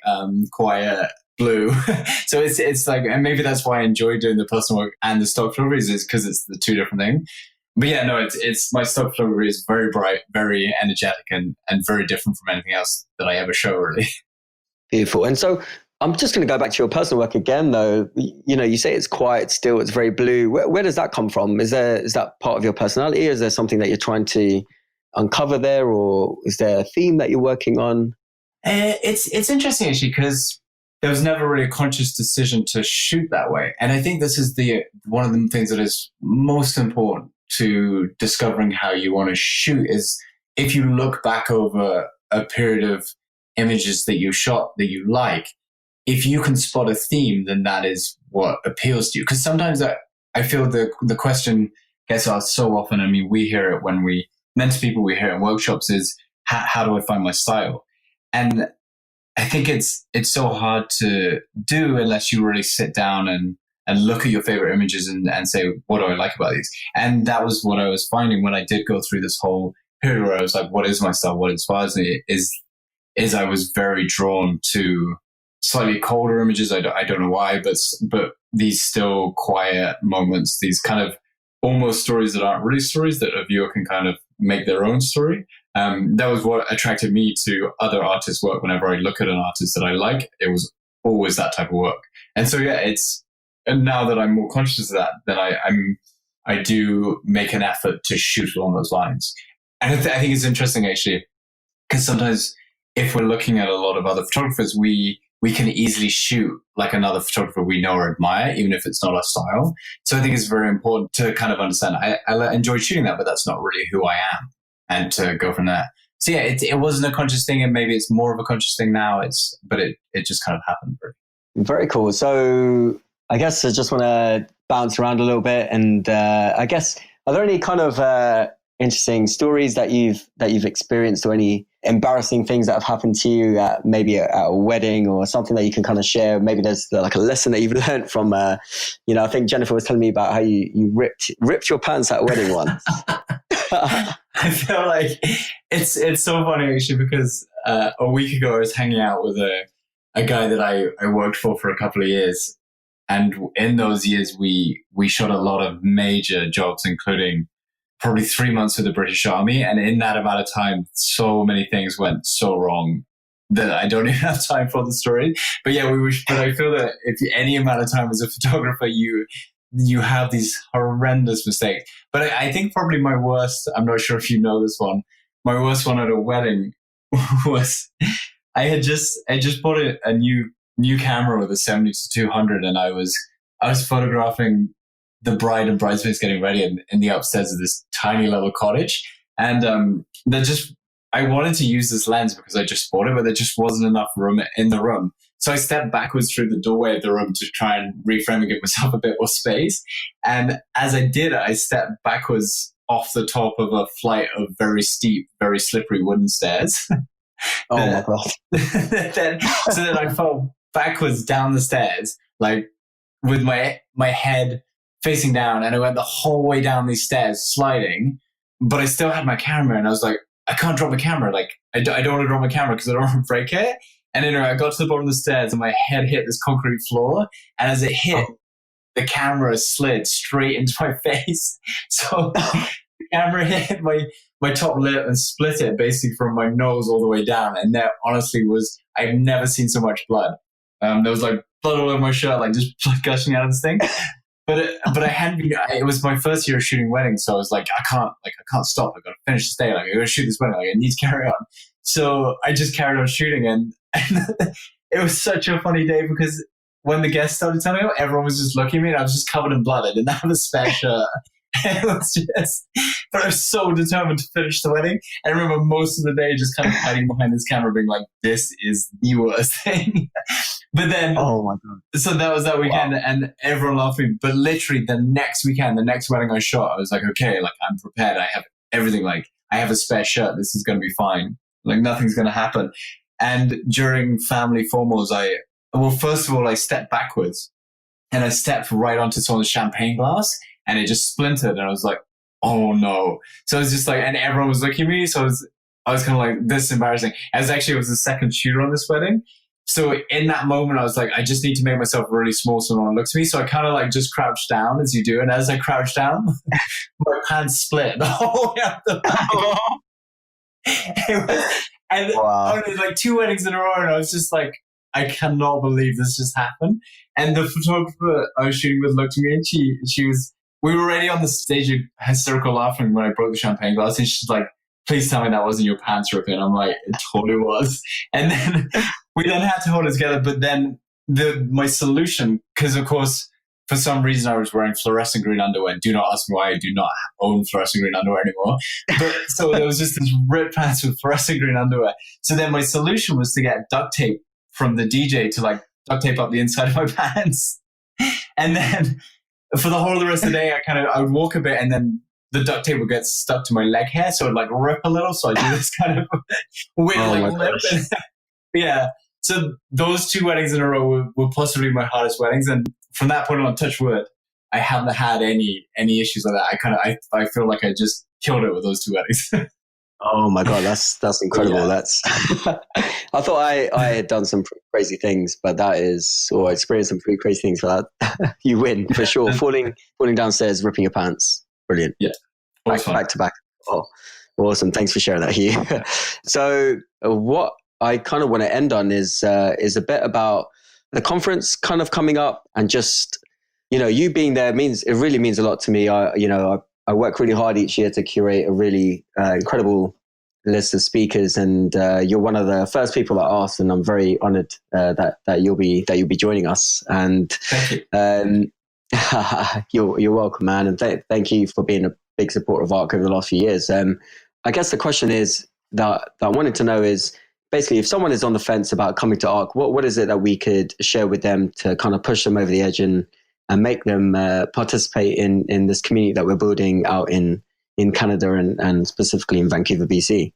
quiet, blue. So it's and maybe that's why I enjoy doing the personal work and the stock photography is because it's the 2 different things. But yeah, no, it's my stock photography is very bright, very energetic, and very different from anything else that I ever show, really. Beautiful. And so I'm just going to go back to your personal work again, though. You say it's quiet still, it's very blue. Where does that come from? Is that part of your personality? Is there something that you're trying to uncover there, or is there a theme that you're working on? It's interesting, actually, because there was never really a conscious decision to shoot that way. And I think this is one of the things that is most important to discovering how you want to shoot is if you look back over a period of images that you shot that you like, if you can spot a theme, then that is what appeals to you. Because sometimes I feel the question gets asked so often. I mean, we hear it when we mentor people, we hear it in workshops is, how do I find my style? And I think it's so hard to do unless you really sit down and look at your favorite images and say, what do I like about these? And that was what I was finding when I did go through this whole period where I was like, what is my style? What inspires me is I was very drawn to slightly colder images. I don't know why, but these still quiet moments, these kind of almost stories that aren't really stories that a viewer can kind of make their own story. That was what attracted me to other artists' work. Whenever I look at an artist that I like, it was always that type of work. And so, yeah, and now that I'm more conscious of that, then I do make an effort to shoot along those lines. And I think it's interesting, actually, because sometimes if we're looking at a lot of other photographers, we can easily shoot like another photographer we know or admire, even if it's not our style. So I think it's very important to kind of understand, I enjoy shooting that, but that's not really who I am, and to go from there. So yeah, it wasn't a conscious thing, and maybe it's more of a conscious thing now. But it just kind of happened. Very cool. So I guess I just want to bounce around a little bit, and I guess, are there any kind of interesting stories that you've experienced, or any embarrassing things that have happened to you maybe at a wedding, or something that you can kind of share? Maybe there's like a lesson that you've learned from, I think Jennifer was telling me about how you ripped your pants at a wedding once. I feel like it's so funny, actually, because a week ago I was hanging out with a guy that I worked for a couple of years. And in those years, we shot a lot of major jobs, including probably 3 months with the British Army. And in that amount of time, so many things went so wrong that I don't even have time for the story. But yeah, but I feel that if any amount of time as a photographer, you have these horrendous mistakes. But I think probably my worst, I'm not sure if you know this one, my worst one at a wedding was I just bought a new camera with a 70-200, and I was photographing the bride and bridesmaids getting ready in the upstairs of this tiny little cottage. And I wanted to use this lens because I just bought it, but there just wasn't enough room in the room. So I stepped backwards through the doorway of the room to try and reframe and give myself a bit more space. And as I did it, I stepped backwards off the top of a flight of very steep, very slippery wooden stairs. Oh my God. then I fell backwards down the stairs, like with my head facing down, and I went the whole way down these stairs sliding, but I still had my camera, and I was like, I can't drop my camera. Like, I don't want to drop my camera because I don't want to break it. And anyway, I got to the bottom of the stairs and my head hit this concrete floor, and as it hit, the camera slid straight into my face. So the camera hit my top lip and split it basically from my nose all the way down. And that honestly I've never seen so much blood. There was like blood all over my shirt, like just blood gushing out of this thing. But I hadn't been. It was my first year of shooting weddings, so I was like, I can't stop. I got to finish this day. Like, I got to shoot this wedding. Like, I need to carry on. So I just carried on shooting, and it was such a funny day because when the guests started telling me, everyone was just looking at me, and I was just covered in blood. I didn't have a spare shirt. It was just, but I was so determined to finish the wedding. I remember most of the day just kind of hiding behind this camera, being like, "This is the worst thing." But then, oh my God! So that was that weekend, wow. And everyone laughed at me. But literally, the next weekend, the next wedding I shot, I was like, "Okay, like I'm prepared. I have everything. Like I have a spare shirt. This is going to be fine. Like nothing's going to happen." And during family formals, first of all, I stepped backwards, and I stepped right onto someone's champagne glass. And it just splintered, and I was like, "Oh no!" So it was just like, and everyone was looking at me. So I was kind of like, "This is embarrassing." It was the second shooter on this wedding. So in that moment, I was like, "I just need to make myself really small so no one looks at me." So I kind of like just crouched down as you do, and as I crouched down, my pants split the whole way up the back. And wow. I was like 2 weddings in a row, and I was just like, I cannot believe this just happened. And the photographer I was shooting with looked at me and we were already on the stage of hysterical laughing when I broke the champagne glass. And she's like, please tell me that wasn't your pants ripping. I'm like, it totally was. And then we then had to hold it together. But then my solution, because of course, for some reason I was wearing fluorescent green underwear. Do not ask me why I do not own fluorescent green underwear anymore. But so there was just this ripped pants with fluorescent green underwear. So then my solution was to get duct tape from the DJ to like duct tape up the inside of my pants. And then for the whole of the rest of the day, I would walk a bit and then the duct tape would get stuck to my leg hair. So it would like rip a little. So I do this kind of weird lip. Yeah. So those 2 weddings in a row were possibly my hardest weddings. And from that point on, touch wood, I haven't had any issues like that. I feel like I just killed it with those 2 weddings. Oh my God, that's incredible. Yeah. That's I thought I had done some crazy things, but or experienced some pretty crazy things for that. You win for sure. Falling downstairs, ripping your pants. Brilliant. Yeah. Back to back. Oh, awesome. Thanks for sharing that, Hugh. So what I kind of want to end on is a bit about the conference kind of coming up, and just, you being there really means a lot to me. I work really hard each year to curate a really incredible list of speakers, and you're one of the first people that asked, and I'm very honored that you'll be joining us. And thank you. You're welcome, man, and thank you for being a big supporter of ARC over the last few years. I guess the question is that I wanted to know is, basically, if someone is on the fence about coming to ARC, what is it that we could share with them to kind of push them over the edge and make them participate in this community that we're building out in Canada and specifically in Vancouver, BC?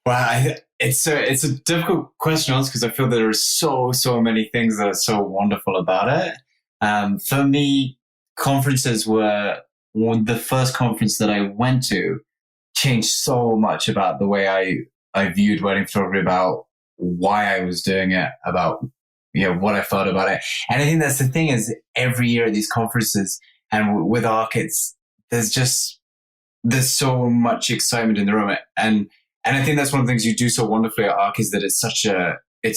Well, it's a difficult question to answer because I feel there are so many things that are so wonderful about it. For me, conferences were the first conference that I went to changed so much about the way I viewed wedding photography, about why I was doing it, about what I felt about it. And I think that's the thing, is every year at these conferences and with ARC, there's so much excitement in the room. And I think that's one of the things you do so wonderfully at ARC, is that it's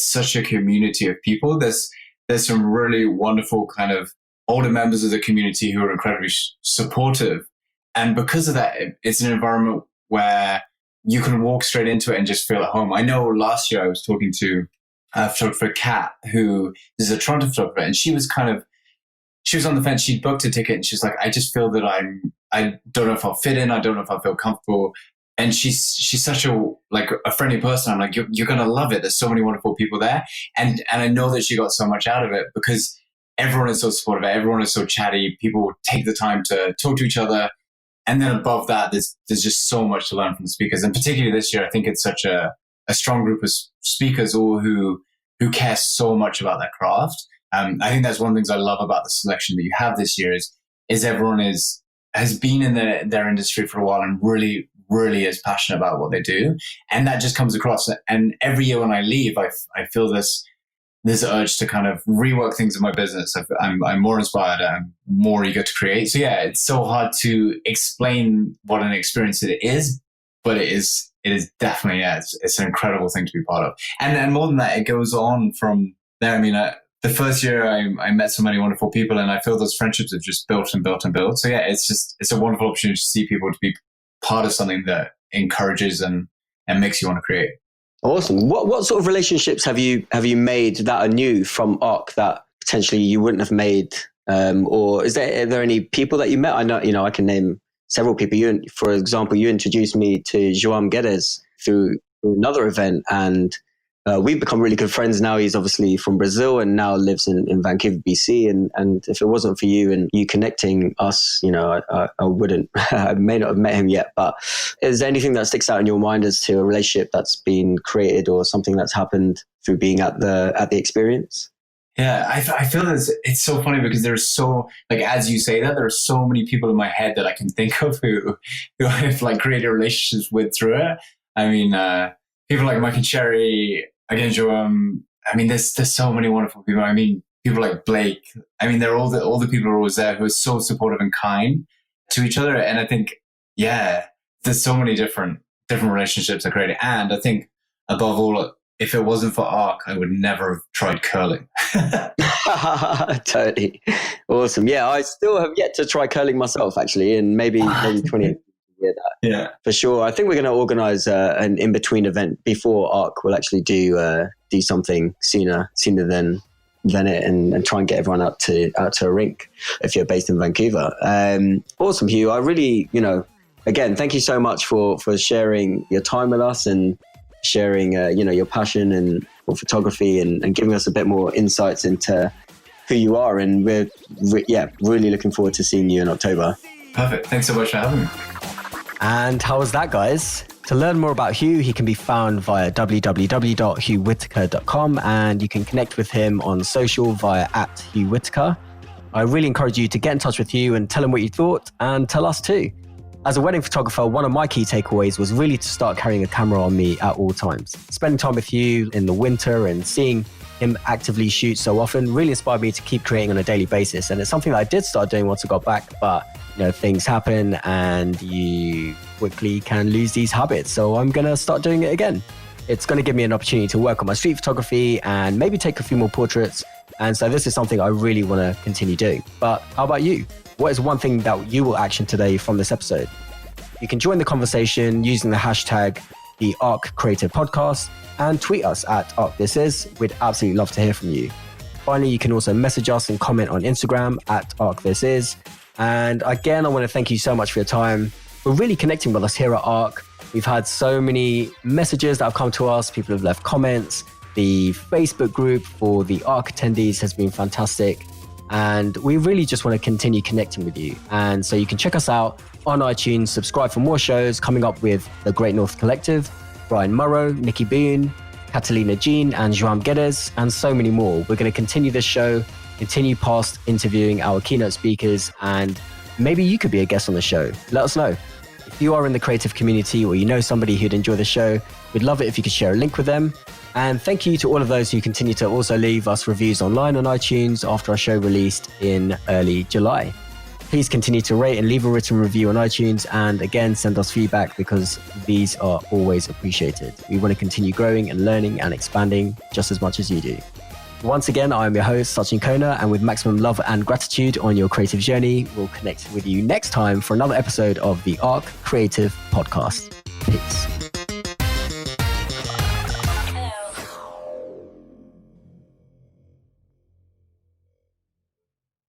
such a community of people. There's some really wonderful kind of older members of the community who are incredibly supportive. And because of that, it's an environment where you can walk straight into it and just feel at home. I know last year I was talking to a photographer, Kat, who is a Toronto photographer, and she was on the fence. She'd booked a ticket and she's like, I just feel that I don't know if I'll fit in. I don't know if I'll feel comfortable. And she's such a friendly person. I'm like, you're going to love it. There's so many wonderful people there. And I know that she got so much out of it because everyone is so supportive. Everyone is so chatty. People take the time to talk to each other. And then above that, there's just so much to learn from the speakers. And particularly this year, I think it's such a strong group of speakers, all who care so much about their craft. I think that's one of the things I love about the selection that you have this year is everyone has been in their industry for a while and really, really is passionate about what they do. And that just comes across. And every year when I leave, I feel this urge to kind of rework things in my business. I'm more inspired. I'm more eager to create. So yeah, it's so hard to explain what an experience it is, but it is definitely, it's an incredible thing to be part of. And more than that, it goes on from there. I mean, the first year I met so many wonderful people, and I feel those friendships have just built and built and built. So yeah, it's a wonderful opportunity to see people to be part of something that encourages and makes you want to create. Awesome. What sort of relationships have you made that are new from ARC that potentially you wouldn't have made? Or are there any people that you met? I know, I can name several people. For example, you introduced me to João Guedes through another event, and we've become really good friends now. He's obviously from Brazil and now lives in Vancouver, BC. And if it wasn't for you and you connecting us, I wouldn't, I may not have met him yet. But is there anything that sticks out in your mind as to a relationship that's been created or something that's happened through being at the experience? Yeah, I feel it's so funny because there's so, as you say that, there are so many people in my head that I can think of who I've created relationships with through it. I mean, people like Mike and Sherry, again, Joam. I mean, there's so many wonderful people. I mean, people like Blake. I mean, they're all the people who are always there who are so supportive and kind to each other. And I think, yeah, there's so many different relationships I created. And I think above all, if it wasn't for ARC, I would never have tried curling. Totally. Awesome. Yeah, I still have yet to try curling myself, actually, and maybe 20. Yeah, for sure. I think we're going to organize an in-between event before ARC. We'll actually do something sooner than it, and try and get everyone out to a rink if you're based in Vancouver. Awesome, Hugh. I really, again, thank you so much for sharing your time with us and sharing, your passion and for photography and giving us a bit more insights into who you are. And we're really looking forward to seeing you in October. Perfect. Thanks so much for having me. And how was that, guys? To learn more about Hugh, he can be found via www.hughwhitaker.com, and you can connect with him on social via @HughWhitaker. I really encourage you to get in touch with Hugh and tell him what you thought, and tell us too. As a wedding photographer, one of my key takeaways was really to start carrying a camera on me at all times. Spending time with Hugh in the winter and seeing him actively shoot so often really inspired me to keep creating on a daily basis. And it's something that I did start doing once I got back, but things happen and you quickly can lose these habits. So I'm going to start doing it again. It's going to give me an opportunity to work on my street photography and maybe take a few more portraits. And so this is something I really want to continue doing. But how about you? What is one thing that you will action today from this episode? You can join the conversation using the hashtag the ARC Creative Podcast and tweet us at ArcThisIs. We'd absolutely love to hear from you. Finally, you can also message us and comment on Instagram at ArcThisIs. And again, I want to thank you so much for your time. We're really connecting with us here at ARC. We've had so many messages that have come to us. People have left comments. The Facebook group for the ARC attendees has been fantastic. And we really just want to continue connecting with you. And so you can check us out on iTunes, subscribe for more shows coming up with the Great North Collective, Brian Murrow, Nikki Boone, Catalina Jean, and Joan Guedes, and so many more. We're going to continue this show, continue past interviewing our keynote speakers, and maybe you could be a guest on the show. Let us know. If you are in the creative community or you know somebody who'd enjoy the show, we'd love it if you could share a link with them. And thank you to all of those who continue to also leave us reviews online on iTunes after our show released in early July. Please continue to rate and leave a written review on iTunes, and again, send us feedback because these are always appreciated. We want to continue growing and learning and expanding just as much as you do. Once again, I'm your host, Sachin Khona, and with maximum love and gratitude on your creative journey, we'll connect with you next time for another episode of the ARC Creative Podcast. Peace.